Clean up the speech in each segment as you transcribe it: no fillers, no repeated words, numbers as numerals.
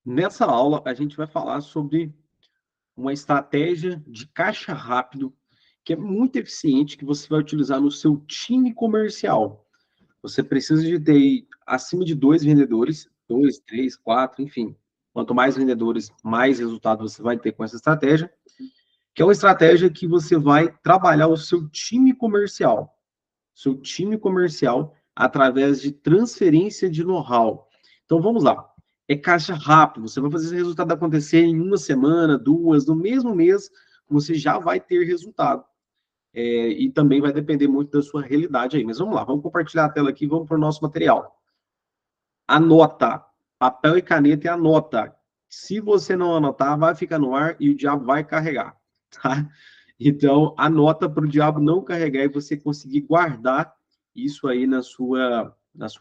Nessa aula, a gente vai falar sobre uma estratégia de caixa rápido que é muito eficiente, que você vai utilizar no seu time comercial. Você precisa de ter acima de 2 vendedores, 2, 3, 4, enfim. Quanto mais vendedores, mais resultado você vai ter com essa estratégia, que é uma estratégia que você vai trabalhar o seu time comercial. Seu time comercial através de transferência de know-how. Então vamos lá. É caixa rápido. Você vai fazer esse resultado acontecer em uma semana, duas, no mesmo mês, você já vai ter resultado. E também vai depender muito da sua realidade aí. Mas vamos lá, vamos compartilhar a tela aqui, vamos para o nosso material. Anota. Papel e caneta e anota. Se você não anotar, vai ficar no ar e o diabo vai carregar. Tá? Então, anota para o diabo não carregar e você conseguir guardar isso aí na sua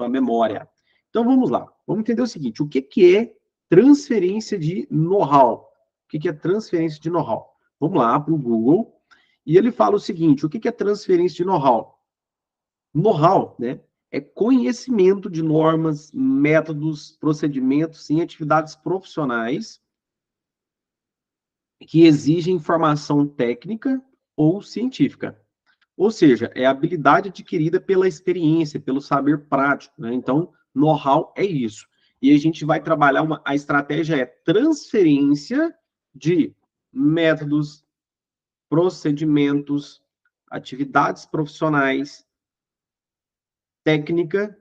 memória. Então, vamos lá. Vamos entender o seguinte: o que é transferência de know-how? O que é transferência de know-how? Vamos lá para o Google e ele fala o seguinte: o que é transferência de know-how? Know-how, né? É conhecimento de normas, métodos, procedimentos em atividades profissionais que exigem informação técnica ou científica. Ou seja, é habilidade adquirida pela experiência, pelo saber prático, né? Então, know-how é isso. E a gente vai trabalhar a estratégia é transferência de métodos, procedimentos, atividades profissionais, técnica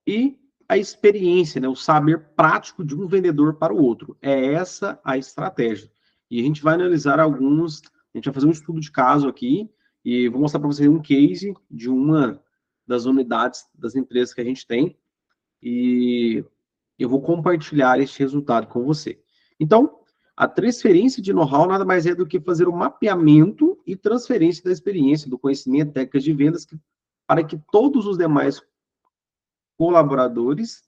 e a experiência, né, o saber prático de um vendedor para o outro. É essa a estratégia. E a gente vai analisar alguns, a gente vai fazer um estudo de caso aqui e vou mostrar para vocês um case de uma das unidades das empresas que a gente tem e eu vou compartilhar este resultado com você. Então, a transferência de know-how nada mais é do que fazer o mapeamento e transferência da experiência, do conhecimento, técnicas de vendas, para que todos os demais colaboradores,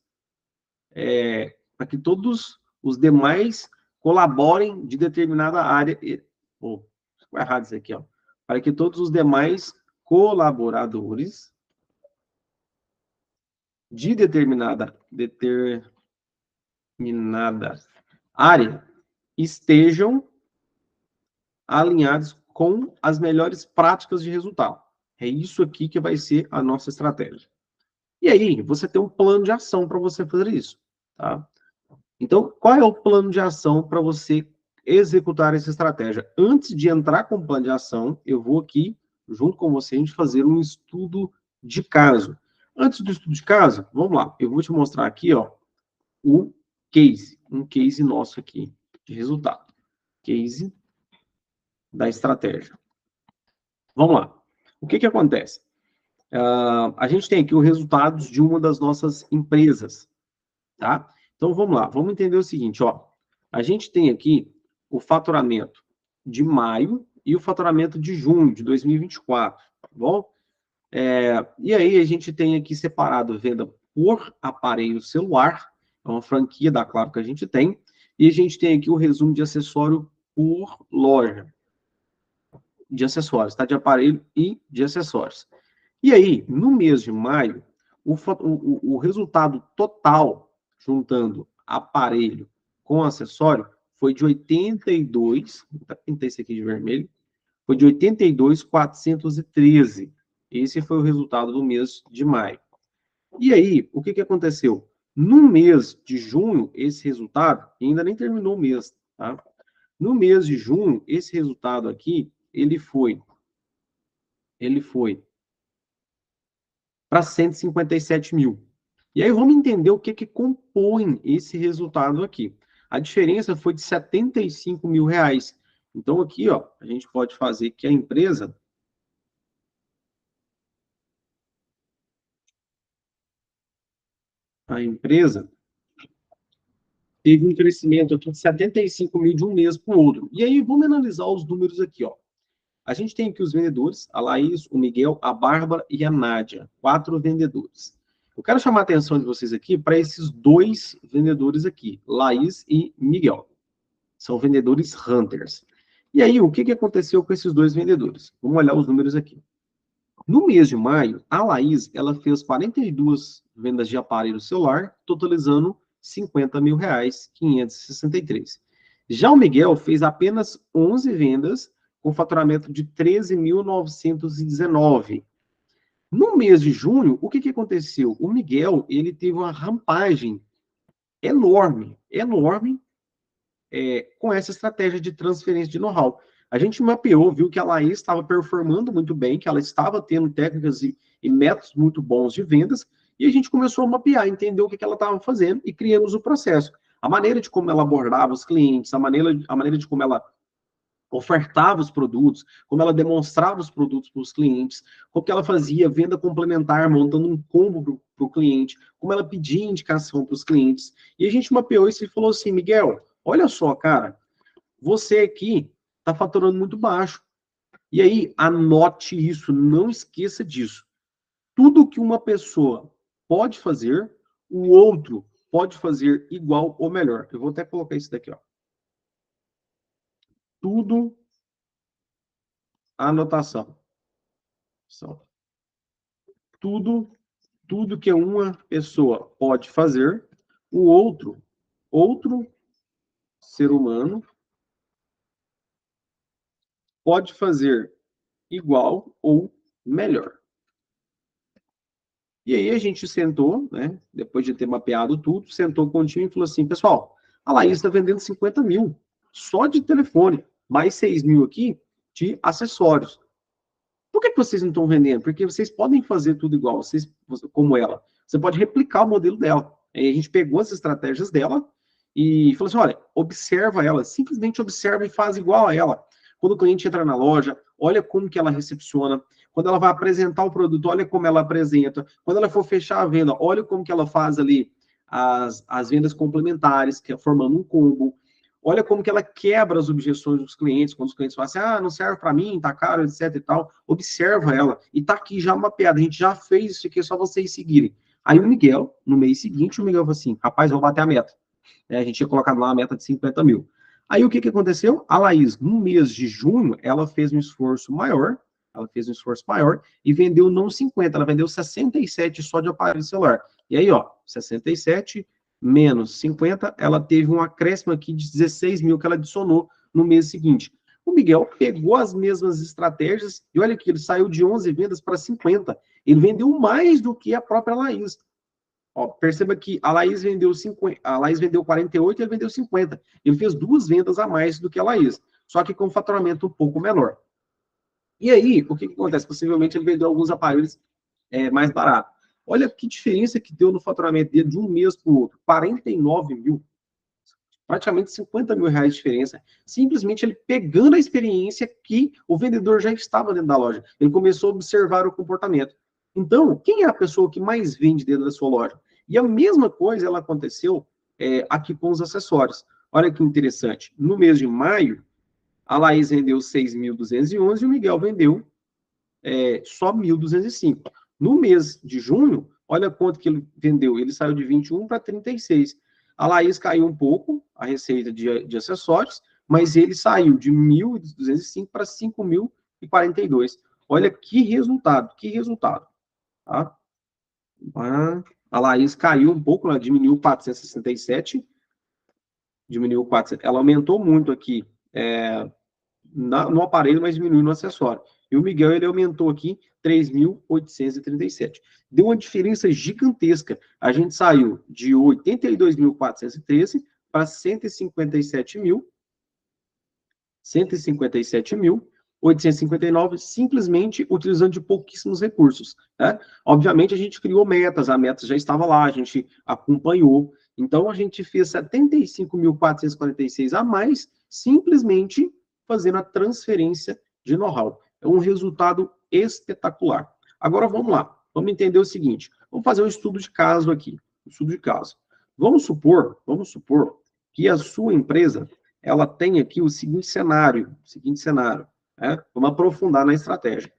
para que todos os demais colaborem de determinada área. Ficou errado isso aqui, ó. Para que todos os demais colaboradores de determinada área estejam alinhados com as melhores práticas de resultado. É isso aqui que vai ser a nossa estratégia. E aí, você tem um plano de ação para você fazer isso, tá? Então, qual é o plano de ação para você executar essa estratégia? Antes de entrar com o plano de ação, eu vou aqui, junto com você, a gente fazer um estudo de caso. Antes do estudo de caso, vamos lá, eu vou te mostrar aqui, ó, o case, um case nosso aqui, de resultado. Case da estratégia. Vamos lá. O que acontece? A gente tem aqui os resultados de uma das nossas empresas, tá? Então, vamos lá. Vamos entender o seguinte, ó. A gente tem aqui o faturamento de maio e o faturamento de junho de 2024, tá bom? E aí, a gente tem aqui separado venda por aparelho celular, é uma franquia da Claro que a gente tem, e a gente tem aqui o resumo de acessório por loja de acessórios, tá? De aparelho e de acessórios. E aí, no mês de maio, o resultado total, juntando aparelho com acessório, foi de 82, vou pintar esse aqui de vermelho, foi de 82.413. Esse foi o resultado do mês de maio. E aí, o que aconteceu? No mês de junho, esse resultado, ainda nem terminou o mês, tá? No mês de junho, esse resultado aqui, ele foi para 157 mil. E aí vamos entender o que compõe esse resultado aqui. A diferença foi de 75 mil reais. Então, aqui, ó, a gente pode fazer que a empresa teve um crescimento aqui de 75 mil de um mês para o outro. E aí, vamos analisar os números aqui, ó. A gente tem aqui os vendedores, a Laís, o Miguel, a Bárbara e a Nádia. 4 vendedores. Eu quero chamar a atenção de vocês aqui para esses 2 vendedores aqui, Laís e Miguel. São vendedores hunters. E aí, o que aconteceu com esses 2 vendedores? Vamos olhar os números aqui. No mês de maio, a Laís ela fez 42 vendas de aparelho celular, totalizando R$ 50.563. Já o Miguel fez apenas 11 vendas com faturamento de 13.919. No mês de junho, o que aconteceu? O Miguel, ele teve uma rampagem enorme, com essa estratégia de transferência de know-how. A gente mapeou, viu que a Laís estava performando muito bem, que ela estava tendo técnicas e métodos muito bons de vendas, e a gente começou a mapear, entender o que ela estava fazendo e criamos o processo. A maneira de como ela abordava os clientes, a maneira de como ela ofertava os produtos, como ela demonstrava os produtos para os clientes, como que ela fazia venda complementar, montando um combo para o cliente, como ela pedia indicação para os clientes. E a gente mapeou isso e falou assim, Miguel, olha só, cara, você aqui está faturando muito baixo. E aí, anote isso, não esqueça disso. Tudo que uma pessoa pode fazer, o outro pode fazer igual ou melhor. Eu vou até colocar isso daqui, ó. Tudo, anotação. Tudo que uma pessoa pode fazer, o outro ser humano pode fazer igual ou melhor. E aí a gente sentou, né, depois de ter mapeado tudo, sentou com o time e falou assim, pessoal, a Laís está vendendo 50 mil só de telefone, mais 6 mil aqui de acessórios. Por que vocês não estão vendendo? Porque vocês podem fazer tudo igual, como ela. Você pode replicar o modelo dela. Aí a gente pegou as estratégias dela e falou assim, olha, observa ela, simplesmente observa e faz igual a ela. Quando o cliente entra na loja, olha como que ela recepciona. Quando ela vai apresentar o produto, olha como ela apresenta. Quando ela for fechar a venda, olha como que ela faz ali as vendas complementares, que é formando um combo. Olha como que ela quebra as objeções dos clientes, quando os clientes falam assim, não serve para mim, tá caro, etc e tal. Observa ela. E tá aqui já mapeado, a gente já fez isso aqui, é só vocês seguirem. Aí o Miguel, no mês seguinte, o Miguel falou assim, rapaz, vou bater a meta. A gente tinha colocado lá a meta de 50 mil. Aí o que aconteceu? A Laís, no mês de junho, ela fez um esforço maior, e vendeu não 50, ela vendeu 67 só de aparelho celular. E aí, ó, 67 menos 50, ela teve um acréscimo aqui de 16 mil que ela adicionou no mês seguinte. O Miguel pegou as mesmas estratégias e olha aqui, ele saiu de 11 vendas para 50. Ele vendeu mais do que a própria Laís. Ó, perceba que a Laís vendeu 50, a Laís vendeu 48 e ele vendeu 50. Ele fez 2 vendas a mais do que a Laís, só que com faturamento um pouco menor. E aí, o que acontece? Possivelmente ele vendeu alguns aparelhos mais baratos. Olha que diferença que deu no faturamento dele de um mês para o outro. 49 mil. Praticamente 50 mil reais de diferença. Simplesmente ele pegando a experiência que o vendedor já estava dentro da loja. Ele começou a observar o comportamento. Então, quem é a pessoa que mais vende dentro da sua loja? E a mesma coisa ela aconteceu aqui com os acessórios. Olha que interessante. No mês de maio, a Laís vendeu 6.211 e o Miguel vendeu só 1.205. No mês de junho, olha quanto que ele vendeu. Ele saiu de 21 para 36. A Laís caiu um pouco, a receita de acessórios, mas ele saiu de 1.205 para 5.042. Olha que resultado, Tá? A Laís caiu um pouco, ela diminuiu 467, ela aumentou muito aqui no aparelho, mas diminuiu no acessório. E o Miguel, ele aumentou aqui 3.837. Deu uma diferença gigantesca. A gente saiu de 82.413 para 157.859, simplesmente utilizando de pouquíssimos recursos. Né? Obviamente, a gente criou metas, a meta já estava lá, a gente acompanhou. Então, a gente fez 75.446 a mais, simplesmente fazendo a transferência de know-how. É um resultado espetacular. Agora, vamos lá. Vamos entender o seguinte. Vamos fazer um estudo de caso aqui. Estudo de caso. Vamos supor que a sua empresa ela tem aqui o seguinte cenário, né? Vamos aprofundar na estratégia.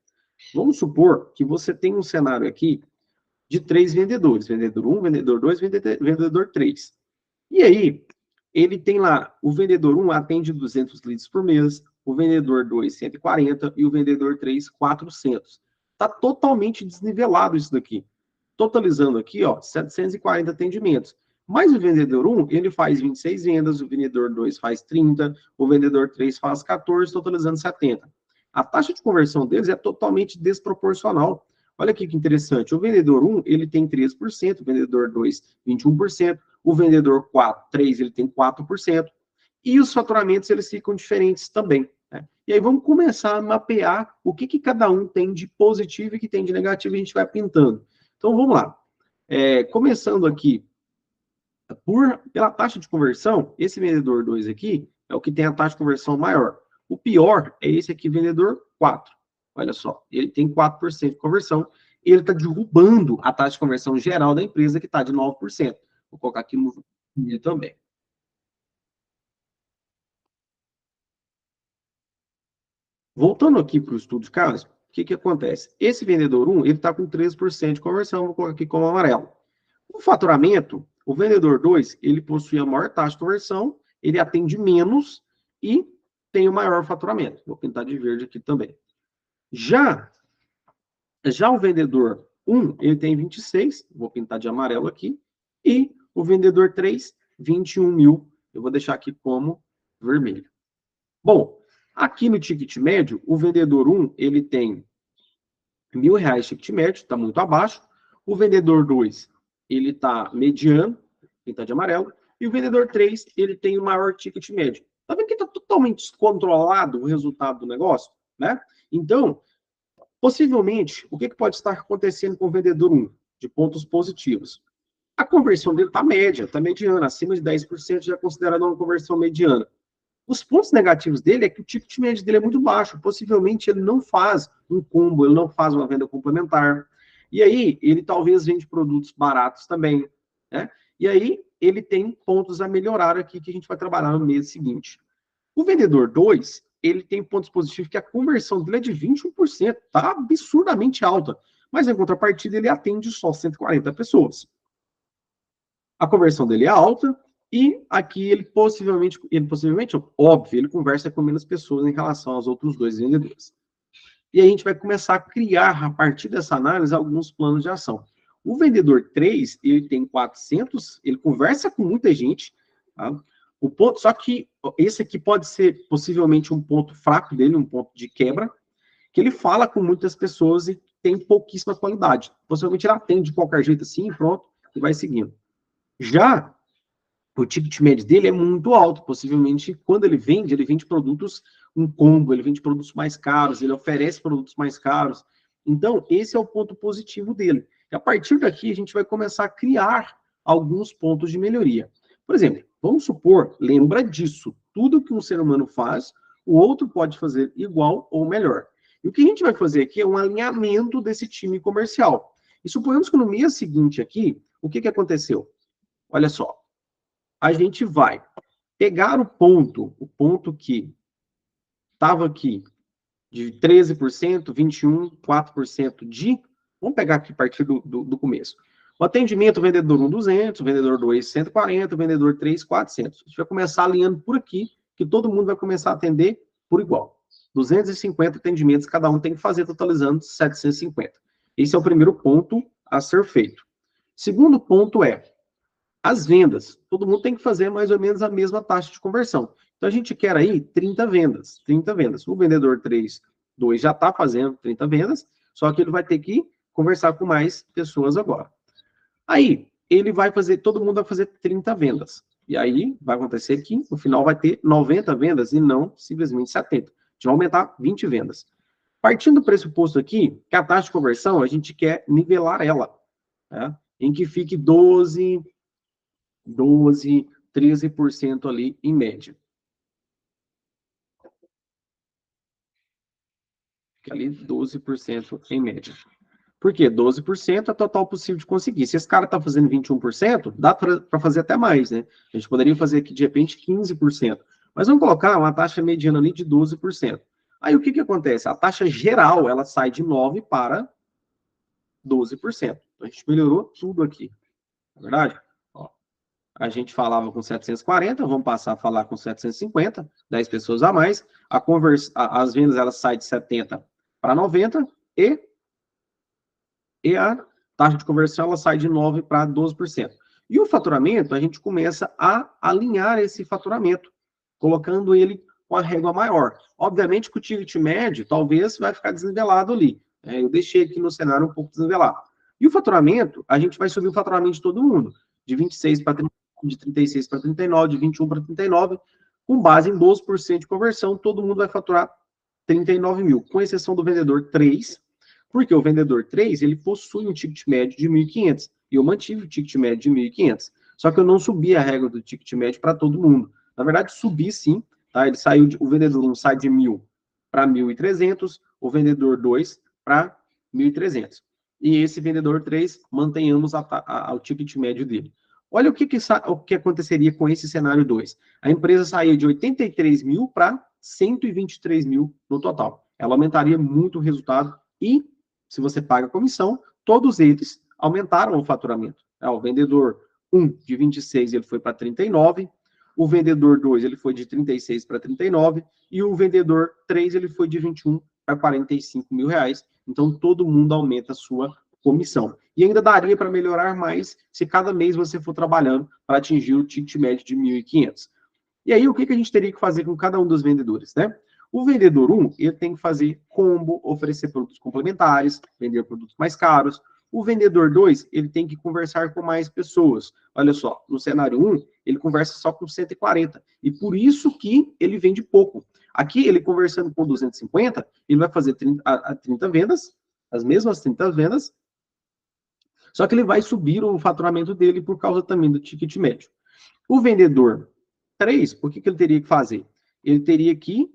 Vamos supor que você tem um cenário aqui de 3 vendedores, vendedor 1, vendedor 2, vendedor 3. E aí, ele tem lá, o vendedor 1 atende 200 leads por mês, o vendedor 2, 140 e o vendedor 3, 400. Está totalmente desnivelado isso daqui. Totalizando aqui, ó, 740 atendimentos. Mas o vendedor 1, ele faz 26 vendas, o vendedor 2 faz 30, o vendedor 3 faz 14, totalizando 70. A taxa de conversão deles é totalmente desproporcional. Olha aqui que interessante. O vendedor 1, ele tem 3%, o vendedor 2, 21%, o vendedor 3, ele tem 4%, e os faturamentos, eles ficam diferentes também. Né? E aí vamos começar a mapear o que cada um tem de positivo e que tem de negativo, e a gente vai pintando. Então, vamos lá. Começando aqui, pela taxa de conversão, esse vendedor 2 aqui é o que tem a taxa de conversão maior. O pior é esse aqui, vendedor 4. Olha só, ele tem 4% de conversão, e ele está derrubando a taxa de conversão geral da empresa, que está de 9%. Vou colocar aqui no também. Voltando aqui para o estudo de caso, o que acontece? Esse vendedor 1, ele está com 13% de conversão, vou colocar aqui como amarelo. O faturamento, o vendedor 2, ele possui a maior taxa de conversão, ele atende menos e tem o maior faturamento. Vou pintar de verde aqui também. Já o vendedor 1, ele tem 26, vou pintar de amarelo aqui, e o vendedor 3, 21 mil, eu vou deixar aqui como vermelho. Bom, aqui no ticket médio, o vendedor 1, ele tem R$1.000 ticket médio, está muito abaixo. O vendedor 2, ele está mediano, pinta de amarelo. E o vendedor 3, ele tem o maior ticket médio. Está vendo que está totalmente descontrolado o resultado do negócio? Né? Então, possivelmente, o que pode estar acontecendo com o vendedor 1? De pontos positivos. A conversão dele está média, está mediana. Acima de 10% já é considerada uma conversão mediana. Os pontos negativos dele é que o ticket médio dele é muito baixo. Possivelmente ele não faz um combo, ele não faz uma venda complementar. E aí, ele talvez vende produtos baratos também. Né? E aí, ele tem pontos a melhorar aqui que a gente vai trabalhar no mês seguinte. O vendedor 2, ele tem pontos positivos que a conversão dele é de 21%. Está absurdamente alta. Mas, em contrapartida, ele atende só 140 pessoas. A conversão dele é alta. E aqui ele possivelmente, óbvio, ele conversa com menos pessoas em relação aos outros dois vendedores. E a gente vai começar a criar, a partir dessa análise, alguns planos de ação. O vendedor 3, ele tem 400, ele conversa com muita gente, tá? O ponto, só que esse aqui pode ser possivelmente um ponto fraco dele, um ponto de quebra, que ele fala com muitas pessoas e tem pouquíssima qualidade. Possivelmente ele atende de qualquer jeito assim, pronto, e vai seguindo. Já o ticket médio dele é muito alto, possivelmente quando ele vende produtos, um combo, ele vende produtos mais caros, ele oferece produtos mais caros. Então, esse é o ponto positivo dele. E a partir daqui, a gente vai começar a criar alguns pontos de melhoria. Por exemplo, vamos supor, lembra disso, tudo que um ser humano faz, o outro pode fazer igual ou melhor. E o que a gente vai fazer aqui é um alinhamento desse time comercial. E suponhamos que no mês seguinte aqui, o que aconteceu? Olha só. A gente vai pegar o ponto que estava aqui, de 13%, 21%, 4% de... Vamos pegar aqui a partir do começo. O atendimento, vendedor 1, 200, vendedor 2, 140, vendedor 3, 400. A gente vai começar alinhando por aqui, que todo mundo vai começar a atender por igual. 250 atendimentos cada um tem que fazer, totalizando 750. Esse é o primeiro ponto a ser feito. Segundo ponto é as vendas. Todo mundo tem que fazer mais ou menos a mesma taxa de conversão. Então, a gente quer aí 30 vendas. 30 vendas. O vendedor 3, 2 já está fazendo 30 vendas, só que ele vai ter que conversar com mais pessoas agora. Aí, ele vai fazer, todo mundo vai fazer 30 vendas. E aí, vai acontecer que, no final, vai ter 90 vendas e não simplesmente 70. A gente vai aumentar 20 vendas. Partindo do pressuposto aqui, que a taxa de conversão, a gente quer nivelar ela, né? Em que fique 12, 13% ali em média. Fica ali 12% em média. Por quê? 12% é total possível de conseguir. Se esse cara está fazendo 21%, dá para fazer até mais, né? A gente poderia fazer aqui, de repente, 15%. Mas vamos colocar uma taxa mediana ali de 12%. Aí o que acontece? A taxa geral, ela sai de 9% para 12%. Então, a gente melhorou tudo aqui. Não é verdade? Ó, a gente falava com 740, vamos passar a falar com 750, 10 pessoas a mais. As vendas, elas saem de 70 para 90 e a taxa de conversão, ela sai de 9% para 12%. E o faturamento, a gente começa a alinhar esse faturamento, colocando ele com a régua maior. Obviamente que o ticket médio talvez vai ficar desnivelado ali. Eu deixei aqui no cenário um pouco desnivelado. E o faturamento, a gente vai subir o faturamento de todo mundo, de 26 para 30, de 36 para 39, de 21 para 39, com base em 12% de conversão, todo mundo vai faturar 39 mil, com exceção do vendedor 3, porque o vendedor 3, ele possui um ticket médio de 1.500, e eu mantive o ticket médio de 1.500. Só que eu não subi a regra do ticket médio para todo mundo. Na verdade, subi sim, tá? Ele saiu o vendedor 1 sai de 1.000 para 1.300, o vendedor 2 para 1.300. E esse vendedor 3, mantenhamos o ticket médio dele. Olha o que aconteceria com esse cenário 2. A empresa saía de 83 mil para 123 mil no total. Ela aumentaria muito o resultado e, se você paga comissão, todos eles aumentaram o faturamento. O vendedor 1 de 26 ele foi para 39, o vendedor 2 ele foi de 36 para 39 e o vendedor 3 ele foi de 21 para 45 mil reais. Então, todo mundo aumenta a sua comissão. E ainda daria para melhorar mais se cada mês você for trabalhando para atingir o ticket médio de 1.500. E aí, o que a gente teria que fazer com cada um dos vendedores, né? O vendedor 1, ele tem que fazer combo, oferecer produtos complementares, vender produtos mais caros. O vendedor 2, ele tem que conversar com mais pessoas. Olha só, no cenário 1, ele conversa só com 140. E por isso que ele vende pouco. Aqui, ele conversando com 250, ele vai fazer 30 vendas, as mesmas 30 vendas, só que ele vai subir o faturamento dele por causa também do ticket médio. O vendedor 3, o que ele teria que fazer? Ele teria que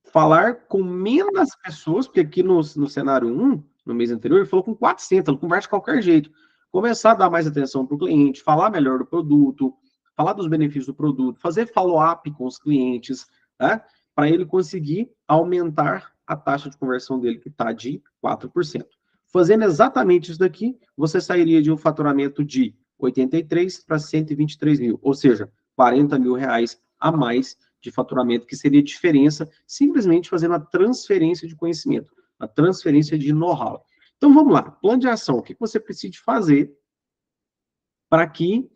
falar com menos pessoas, porque aqui no cenário 1, no mês anterior, ele falou com 400, ele conversa de qualquer jeito. Começar a dar mais atenção para o cliente, falar melhor do produto, falar dos benefícios do produto, fazer follow-up com os clientes, né? Para ele conseguir aumentar a taxa de conversão dele, que está de 4%. Fazendo exatamente isso daqui, você sairia de um faturamento de 83 para 123 mil, ou seja, 40 mil reais a mais de faturamento, que seria diferença simplesmente fazendo a transferência de conhecimento, a transferência de know-how. Então, vamos lá. Plano de ação. O que você precisa fazer para que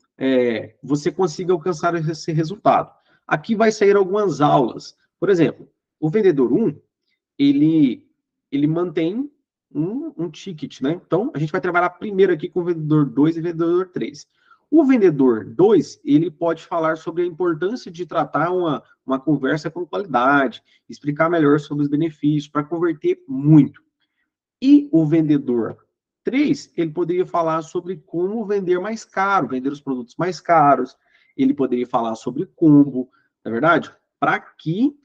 você consiga alcançar esse resultado? Aqui vai sair algumas aulas. Por exemplo, o vendedor 1, ele mantém um ticket, né? Então, a gente vai trabalhar primeiro aqui com o vendedor 2 e o vendedor 3. O vendedor 2, ele pode falar sobre a importância de tratar uma conversa com qualidade, explicar melhor sobre os benefícios, para converter muito. E o vendedor 3, ele poderia falar sobre como vender mais caro, vender os produtos mais caros, ele poderia falar sobre combo, não é verdade? Para que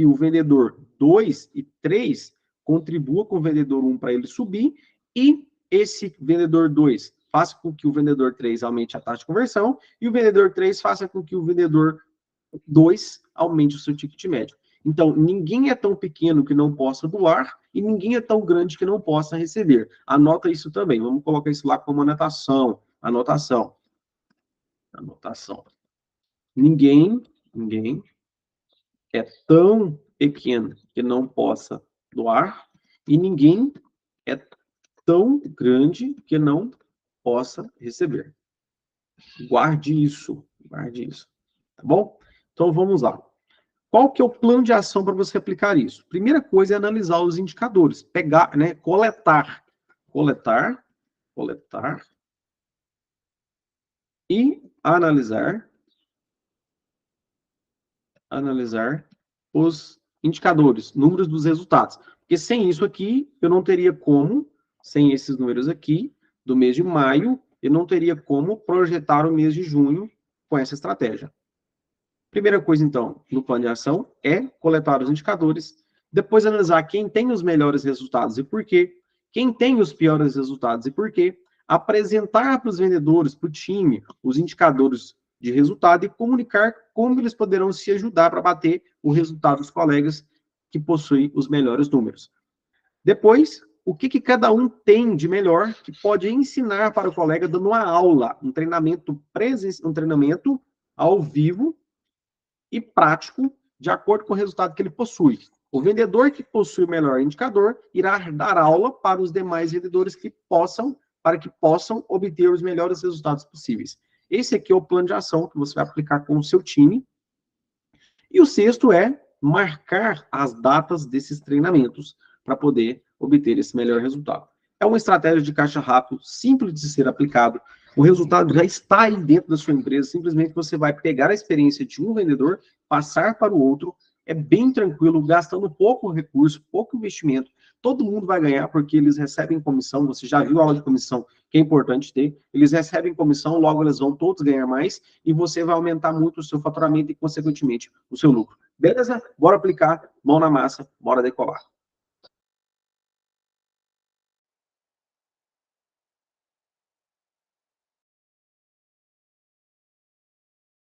o vendedor 2 e 3 contribua com o vendedor 1 para ele subir, e esse vendedor 2 faça com que o vendedor 3 aumente a taxa de conversão, e o vendedor 3 faça com que o vendedor 2 aumente o seu ticket médio. Então, ninguém é tão pequeno que não possa doar, e ninguém é tão grande que não possa receber. Anota isso também. Vamos colocar isso lá como anotação. Ninguém é tão pequeno que não possa doar, e ninguém é tão grande que não possa receber. Guarde isso, tá bom? Então, vamos lá. Qual que é o plano de ação para você aplicar isso? Primeira coisa é analisar os indicadores, pegar, né, coletar e analisar os indicadores, números dos resultados. Porque sem isso aqui, eu não teria como, sem esses números aqui, do mês de maio, eu não teria como projetar o mês de junho com essa estratégia. Primeira coisa, então, no plano de ação é coletar os indicadores, depois analisar quem tem os melhores resultados e por quê, quem tem os piores resultados e por quê, apresentar para os vendedores, para o time, os indicadores de resultado e comunicar como eles poderão se ajudar para bater o resultado dos colegas que possuem os melhores números. Depois, o que cada um tem de melhor que pode ensinar para o colega dando uma aula, um treinamento ao vivo e prático, de acordo com o resultado que ele possui. O vendedor que possui o melhor indicador irá dar aula para os demais vendedores que possam para que possam obter os melhores resultados possíveis. Esse aqui é o plano de ação que você vai aplicar com o seu time. E o sexto é marcar as datas desses treinamentos para poder obter esse melhor resultado. É uma estratégia de caixa rápido, simples de ser aplicado. O resultado já está aí dentro da sua empresa. Simplesmente você vai pegar a experiência de um vendedor, passar para o outro. É bem tranquilo, gastando pouco recurso, pouco investimento. Todo mundo vai ganhar porque eles recebem comissão. Você já viu a aula de comissão, que é importante ter. Eles recebem comissão, logo eles vão todos ganhar mais e você vai aumentar muito o seu faturamento e, consequentemente, o seu lucro. Beleza? Bora aplicar, mão na massa, bora decolar.